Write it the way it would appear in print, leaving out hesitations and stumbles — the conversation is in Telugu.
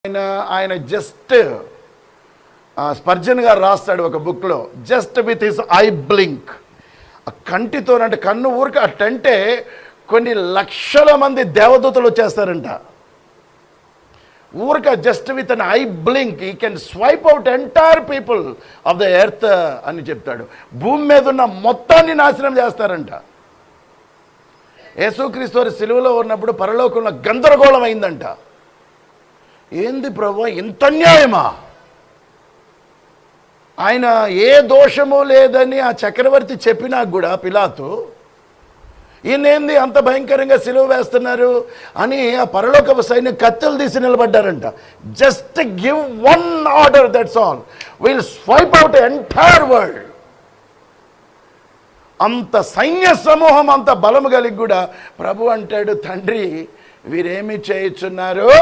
ఆయన జస్ట్ స్పర్జన్ గారు రాస్తాడు ఒక బుక్లో, just with his I blink, కంటితో అంటే కన్ను ఊరికి అట్టంటే కొన్ని లక్షల మంది దేవదూతలు వచ్చేస్తారంట. ఊరిక just with an eye blink he can swipe out entire people of the earth అని చెప్తాడు. భూమి మీద ఉన్న మొత్తాన్ని నాశనం చేస్తారంట. యేసుక్రీస్తు సిలువలో ఉన్నప్పుడు పరలోకంలో గందరగోళం అయిందంట. ఏంది ప్రభువా, ఇంత అన్యాయమా? ఆయన ఏ దోషము లేదని ఆ చక్రవర్తి చెప్పినా కూడా పిలాతు, ఈయనేంది అంత భయంకరంగా సిలువ వేస్తున్నారు అని ఆ పరలోకపు సైన్యం కత్తులు తీసి నిలబడ్డారంట. Just give one order, that's all, will swipe out entire world. అంత సైన్య సమూహం, అంత బలము కలిగి కూడా ప్రభు అంటాడు, తండ్రి వీరేమి చేయుచున్నారు